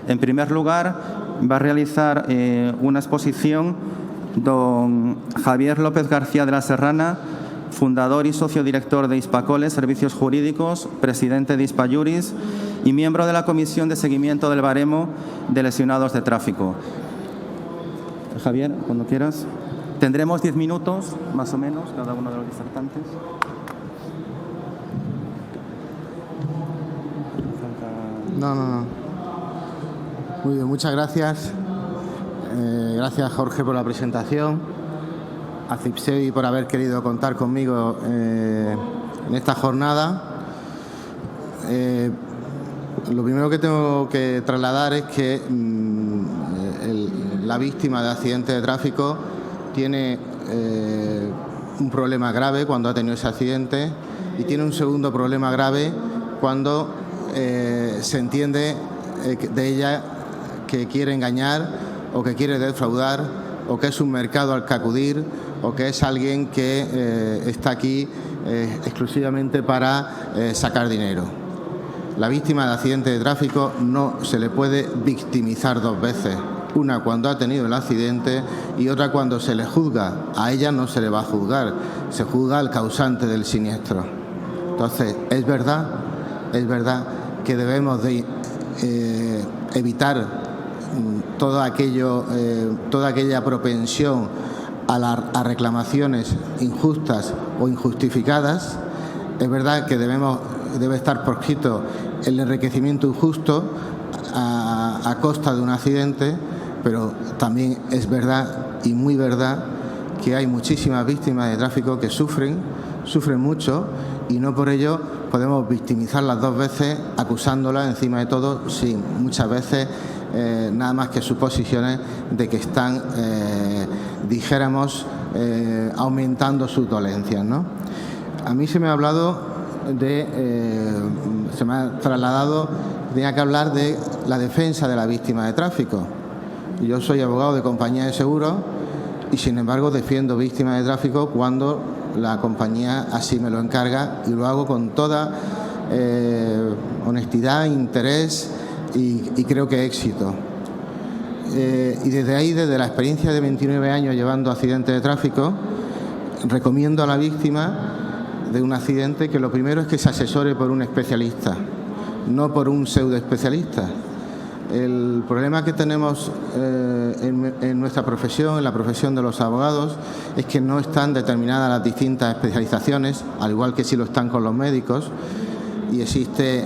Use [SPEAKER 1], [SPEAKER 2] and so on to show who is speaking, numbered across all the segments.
[SPEAKER 1] En primer lugar, va a realizar una exposición don Javier López García de la Serrana, fundador y socio director de Hispacole Servicios Jurídicos, presidente de Hispayuris y miembro de la Comisión de Seguimiento del Baremo de Lesionados de Tráfico. Javier, cuando quieras. Tendremos 10 minutos, más o menos, cada uno de los disertantes.
[SPEAKER 2] No. Muy bien, muchas gracias. Gracias, Jorge, por la presentación. A CIPSEBI por haber querido contar conmigo en esta jornada. Lo primero que tengo que trasladar es que la víctima de accidente de tráfico tiene un problema grave cuando ha tenido ese accidente y tiene un segundo problema grave cuando se entiende de ella que quiere engañar o que quiere defraudar o que es un mercado al que acudir o que es alguien que está aquí exclusivamente para sacar dinero. La víctima de accidente de tráfico no se le puede victimizar dos veces. Una cuando ha tenido el accidente y otra cuando se le juzga. A ella no se le va a juzgar, se juzga al causante del siniestro. Entonces, es verdad que debemos de evitar toda aquella propensión a reclamaciones injustas o injustificadas. Es verdad que debe estar proscrito el enriquecimiento injusto a costa de un accidente, pero también es verdad y muy verdad que hay muchísimas víctimas de tráfico que sufren mucho y no por ello podemos victimizarlas dos veces acusándolas encima de todo sin muchas veces nada más que suposiciones de que están, dijéramos, aumentando sus dolencias, ¿no? A mí se me ha hablado se me ha trasladado, tenía que hablar de la defensa de la víctima de tráfico. Yo soy abogado de compañía de seguros y, sin embargo, defiendo víctimas de tráfico cuando la compañía así me lo encarga y lo hago con toda honestidad, interés y creo que éxito. Y desde ahí, desde la experiencia de 29 años llevando accidentes de tráfico, recomiendo a la víctima de un accidente que lo primero es que se asesore por un especialista, no por un pseudoespecialista. El problema que tenemos en nuestra profesión, en la profesión de los abogados, es que no están determinadas las distintas especializaciones, al igual que sí lo están con los médicos, y existe,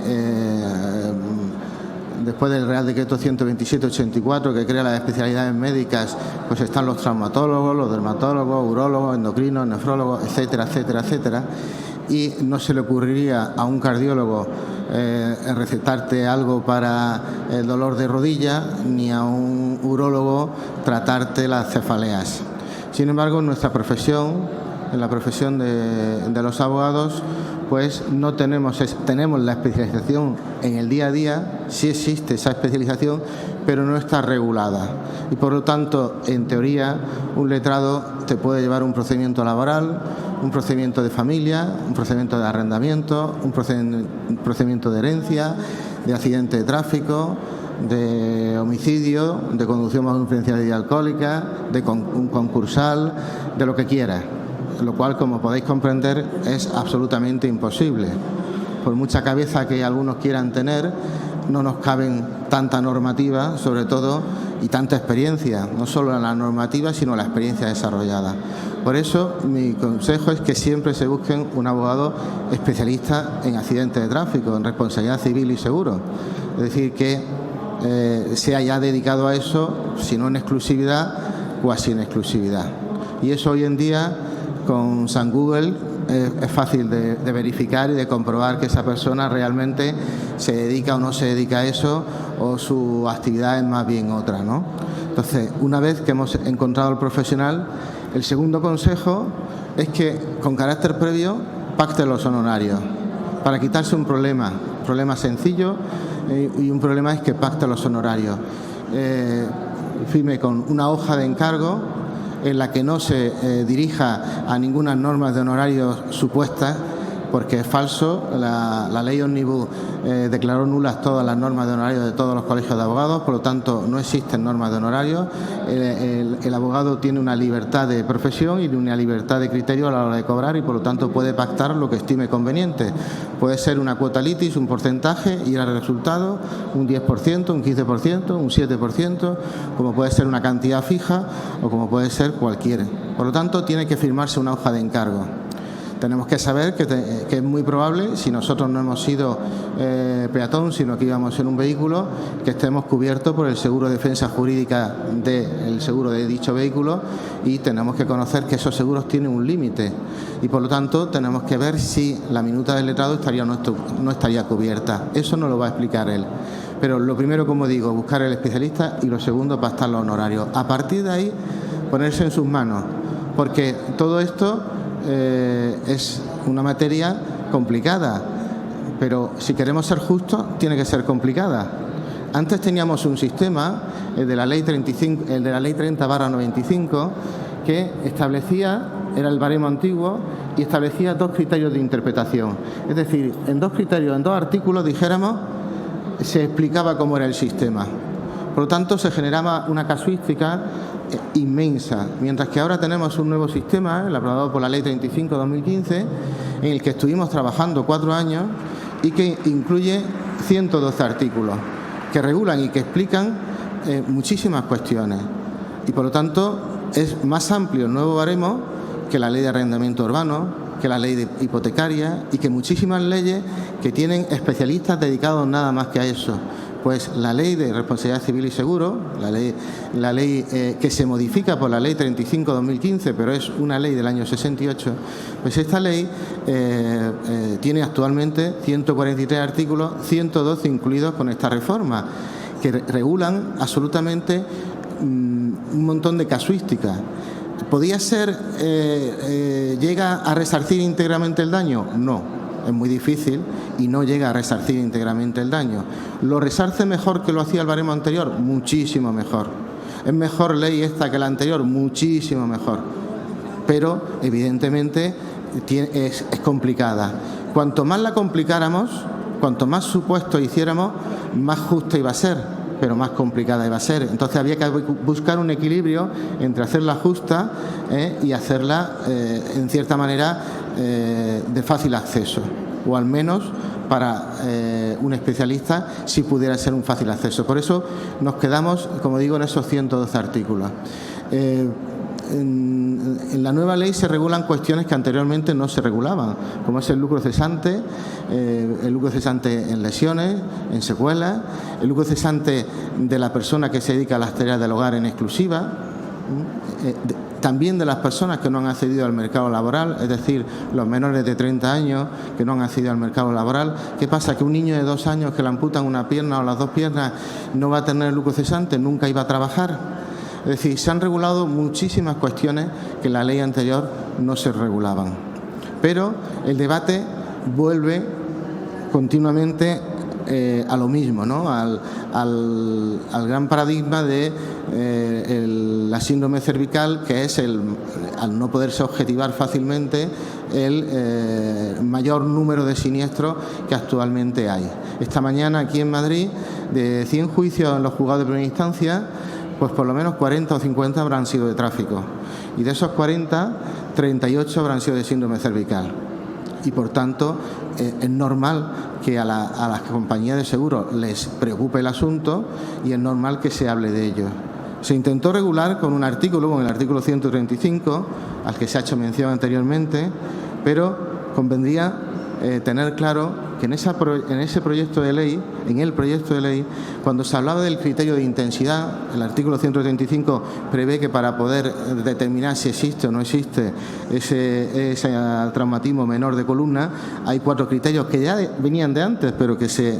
[SPEAKER 2] después del Real Decreto 127/84, que crea las especialidades médicas, pues están los traumatólogos, los dermatólogos, urólogos, endocrinos, nefrólogos, etcétera, etcétera, etcétera, y no se le ocurriría a un cardiólogo recetarte algo para el dolor de rodilla, ni a un urólogo tratarte las cefaleas. Sin embargo, en nuestra profesión, en la profesión de los abogados, pues no tenemos la especialización en el día a día, sí existe esa especialización, pero no está regulada. Y por lo tanto, en teoría, un letrado te puede llevar un procedimiento laboral, un procedimiento de familia, un procedimiento de arrendamiento, un procedimiento de herencia, de accidente de tráfico, de homicidio, de conducción bajo influencia de bebida alcohólica, de un concursal, de lo que quiera. Lo cual, como podéis comprender, es absolutamente imposible. Por mucha cabeza que algunos quieran tener, no nos caben tanta normativa, sobre todo, y tanta experiencia, no solo en la normativa, sino en la experiencia desarrollada. Por eso, mi consejo es que siempre se busquen un abogado especialista en accidentes de tráfico, en responsabilidad civil y seguro. Es decir, que se haya dedicado a eso, si no en exclusividad, cuasi en exclusividad. Y eso hoy en día, con San Google, es fácil de verificar y de comprobar que esa persona realmente se dedica o no se dedica a eso, o su actividad es más bien otra, ¿no? Entonces, una vez que hemos encontrado al profesional, el segundo consejo es que, con carácter previo, pacte los honorarios para quitarse un problema sencillo, y un problema es que pacte los honorarios. Firme con una hoja de encargo en la que no se dirija a ninguna norma de honorarios supuestas, porque es falso. La ley Omnibus declaró nulas todas las normas de honorario de todos los colegios de abogados, por lo tanto no existen normas de honorario. El abogado tiene una libertad de profesión y una libertad de criterio a la hora de cobrar y por lo tanto puede pactar lo que estime conveniente. Puede ser una cuota litis, un porcentaje, ir al resultado, un 10%, un 15%, un 7%, como puede ser una cantidad fija o como puede ser cualquiera. Por lo tanto, tiene que firmarse una hoja de encargo. Tenemos que saber que es muy probable, si nosotros no hemos sido peatón, sino que íbamos en un vehículo, que estemos cubiertos por el seguro de defensa jurídica del seguro de dicho vehículo, y tenemos que conocer que esos seguros tienen un límite y por lo tanto tenemos que ver si la minuta del letrado estaría o no estaría cubierta. Eso nos lo va a explicar él. Pero lo primero, como digo, buscar el especialista y lo segundo, pactar los honorarios. A partir de ahí, ponerse en sus manos, porque todo esto es una materia complicada, pero si queremos ser justos tiene que ser complicada. Antes teníamos un sistema, el de la ley 30/95, que establecía, era el baremo antiguo, y establecía dos criterios de interpretación. Es decir, en dos criterios, en dos artículos, dijéramos, se explicaba cómo era el sistema. Por lo tanto, se generaba una casuística inmensa, mientras que ahora tenemos un nuevo sistema, el aprobado por la Ley 35/2015, en el que estuvimos trabajando 4 años y que incluye 112 artículos que regulan y que explican muchísimas cuestiones. Y por lo tanto, es más amplio el nuevo baremo que la Ley de Arrendamiento Urbano, que la Ley hipotecaria y que muchísimas leyes que tienen especialistas dedicados nada más que a eso. Pues la Ley de Responsabilidad Civil y Seguro, la ley que se modifica por la Ley 35/2015, pero es una ley del año 68, pues esta ley tiene actualmente 143 artículos, 112 incluidos con esta reforma, que regulan absolutamente un montón de casuísticas. ¿Podía ser, llega a resarcir íntegramente el daño? No. Es muy difícil y no llega a resarcir íntegramente el daño. ¿Lo resarce mejor que lo hacía el baremo anterior? Muchísimo mejor. ¿Es mejor ley esta que la anterior? Muchísimo mejor. Pero, evidentemente, es complicada. Cuanto más la complicáramos, cuanto más supuestos hiciéramos, más justa iba a ser, pero más complicada iba a ser. Entonces había que buscar un equilibrio entre hacerla justa y hacerla, en cierta manera, de fácil acceso, o al menos para un especialista si pudiera ser un fácil acceso. Por eso nos quedamos, como digo, en esos 112 artículos. En la nueva ley se regulan cuestiones que anteriormente no se regulaban, como es el lucro cesante en lesiones, en secuelas, el lucro cesante de la persona que se dedica a las tareas del hogar en exclusiva, también de las personas que no han accedido al mercado laboral, es decir, los menores de 30 años que no han accedido al mercado laboral. ¿Qué pasa? Que un niño de 2 años que le amputan una pierna o las 2 piernas no va a tener lucro cesante, nunca iba a trabajar. Es decir, se han regulado muchísimas cuestiones que en la ley anterior no se regulaban. Pero el debate vuelve continuamente a lo mismo, ¿no? Al gran paradigma de la síndrome cervical, que es al no poderse objetivar fácilmente el mayor número de siniestros que actualmente hay. Esta mañana aquí en Madrid, de 100 juicios en los juzgados de primera instancia, pues por lo menos 40 o 50 habrán sido de tráfico. Y de esos 40, 38 habrán sido de síndrome cervical. Y por tanto, es normal que a las compañías de seguros les preocupe el asunto y es normal que se hable de ello. Se intentó regular con un artículo, con el artículo 135, al que se ha hecho mención anteriormente, pero convendría tener claro que en ese proyecto de ley, cuando se hablaba del criterio de intensidad, el artículo 135 prevé que para poder determinar si existe o no existe ese traumatismo menor de columna, hay 4 criterios que ya venían de antes, pero que se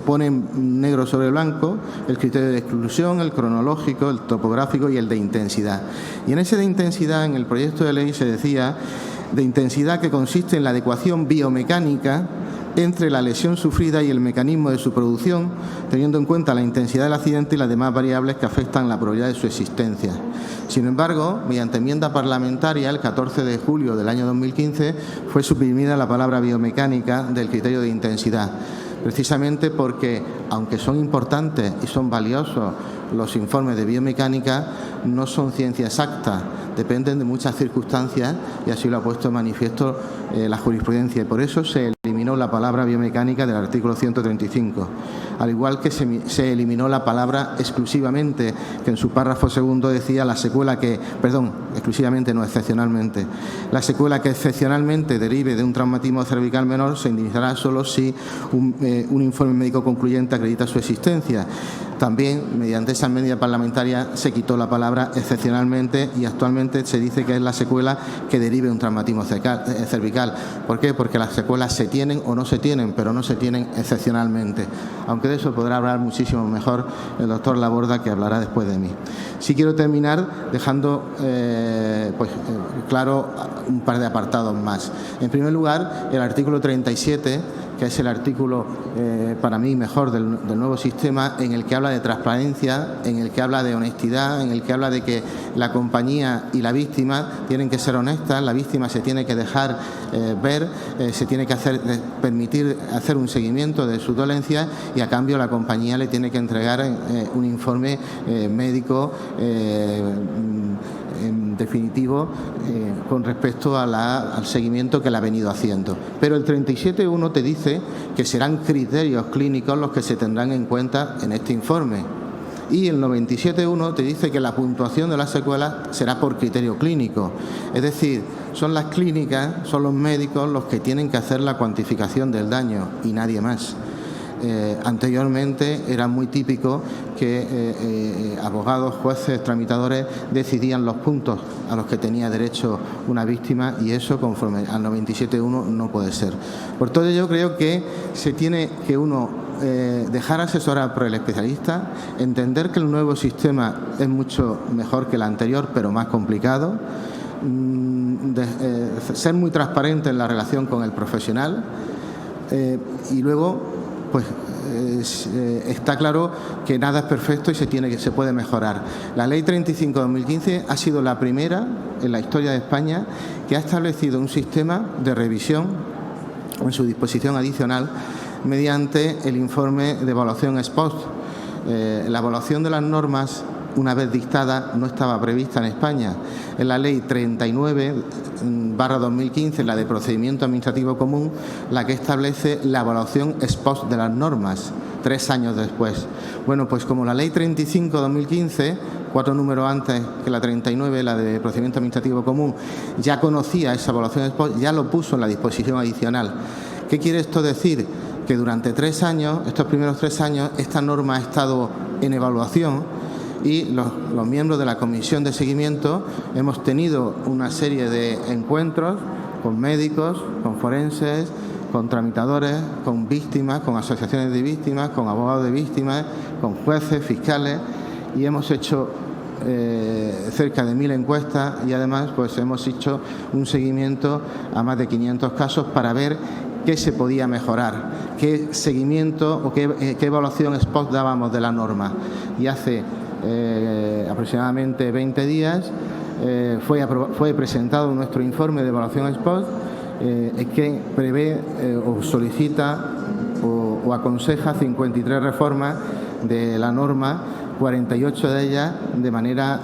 [SPEAKER 2] ponen negro sobre blanco: el criterio de exclusión, el cronológico, el topográfico y el de intensidad. Y en ese de intensidad, en el proyecto de ley se decía de intensidad, que consiste en la adecuación biomecánica entre la lesión sufrida y el mecanismo de su producción, teniendo en cuenta la intensidad del accidente y las demás variables que afectan la probabilidad de su existencia. Sin embargo, mediante enmienda parlamentaria, el 14 de julio del año 2015, fue suprimida la palabra biomecánica del criterio de intensidad, precisamente porque, aunque son importantes y son valiosos los informes de biomecánica, no son ciencia exacta, dependen de muchas circunstancias y así lo ha puesto en manifiesto la jurisprudencia. Y por eso se eliminó la palabra biomecánica del artículo 135, al igual que se eliminó la palabra exclusivamente, que en su párrafo segundo decía la secuela que, perdón, exclusivamente no, excepcionalmente. La secuela que excepcionalmente derive de un traumatismo cervical menor se indemnizará solo si un informe médico concluyente acredita su existencia. También, mediante esa enmienda parlamentaria, se quitó la palabra excepcionalmente y actualmente se dice que es la secuela que derive de un traumatismo cervical. ¿Por qué? Porque las secuelas se tienen o no se tienen, pero no se tienen excepcionalmente. Aunque de eso podrá hablar muchísimo mejor el doctor Laborda, que hablará después de mí. Sí quiero terminar dejando claro un par de apartados más. En primer lugar, el artículo 37, que es el artículo para mí mejor del nuevo sistema, en el que habla de transparencia, en el que habla de honestidad, en el que habla de que la compañía y la víctima tienen que ser honestas, la víctima se tiene que dejar ver, se tiene que permitir hacer un seguimiento de su dolencia y a cambio la compañía le tiene que entregar un informe médico en definitivo con respecto al seguimiento que le ha venido haciendo. Pero el 37.1 te dice que serán criterios clínicos los que se tendrán en cuenta en este informe. Y el 97.1 te dice que la puntuación de las secuelas será por criterio clínico. Es decir, son las clínicas, son los médicos los que tienen que hacer la cuantificación del daño y nadie más. Anteriormente era muy típico que abogados, jueces, tramitadores decidían los puntos a los que tenía derecho una víctima y eso conforme al 97.1 no puede ser. Por todo ello creo que se tiene que dejar asesorar por el especialista, entender que el nuevo sistema es mucho mejor que el anterior pero más complicado, ser muy transparente en la relación con el profesional y luego está claro que nada es perfecto y se puede mejorar. La Ley 35/2015 ha sido la primera en la historia de España que ha establecido un sistema de revisión en su disposición adicional mediante el informe de evaluación ex post. La evaluación de las normas, una vez dictada, no estaba prevista en España. En la Ley 39/2015, la de procedimiento administrativo común, la que establece la evaluación ex post de las normas, 3 años después. Bueno, pues como la Ley 35/2015, 4 números antes que la 39, la de procedimiento administrativo común, ya conocía esa evaluación ex post, ya lo puso en la disposición adicional. ¿Qué quiere esto decir? Que durante 3 años, estos primeros 3 años, esta norma ha estado en evaluación y los miembros de la comisión de seguimiento hemos tenido una serie de encuentros con médicos, con forenses, con tramitadores, con víctimas, con asociaciones de víctimas, con abogados de víctimas, con jueces, fiscales y hemos hecho cerca de 1000 encuestas y además pues hemos hecho un seguimiento a más de 500 casos para ver qué se podía mejorar, qué seguimiento o qué evaluación ex post dábamos de la norma. Y hace aproximadamente 20 días fue presentado nuestro informe de evaluación ex post que prevé o solicita o aconseja 53 reformas de la norma, 48 de ellas de manera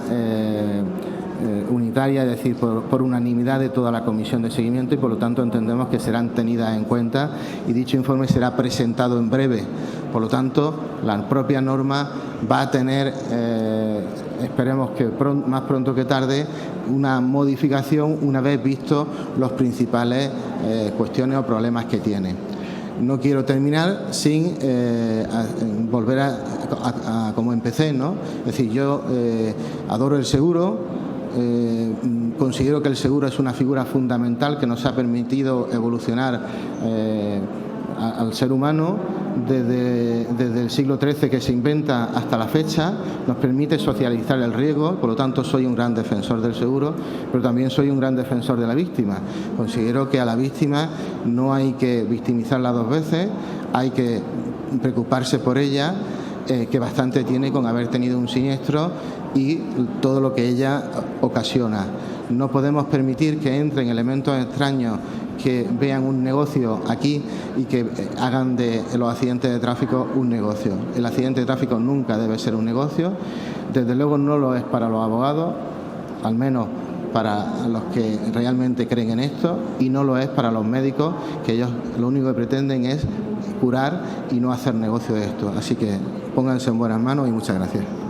[SPEAKER 2] unitaria, es decir, por unanimidad de toda la comisión de seguimiento y por lo tanto entendemos que serán tenidas en cuenta y dicho informe será presentado en breve. Por lo tanto, la propia norma va a tener, esperemos que más pronto que tarde, una modificación una vez visto los principales cuestiones o problemas que tiene. No quiero terminar sin volver a como empecé, ¿no? Es decir, yo adoro el seguro. Considero que el seguro es una figura fundamental que nos ha permitido evolucionar al ser humano desde el siglo XIII que se inventa hasta la fecha, nos permite socializar el riesgo. Por lo tanto, soy un gran defensor del seguro, pero también soy un gran defensor de la víctima. Considero que a la víctima no hay que victimizarla dos veces, hay que preocuparse por ella, que bastante tiene con haber tenido un siniestro y todo lo que ella ocasiona. No podemos permitir que entren elementos extraños que vean un negocio aquí y que hagan de los accidentes de tráfico un negocio. El accidente de tráfico nunca debe ser un negocio, desde luego no lo es para los abogados, al menos para los que realmente creen en esto, y no lo es para los médicos, que ellos lo único que pretenden es curar y no hacer negocio de esto. Así que pónganse en buenas manos y muchas gracias.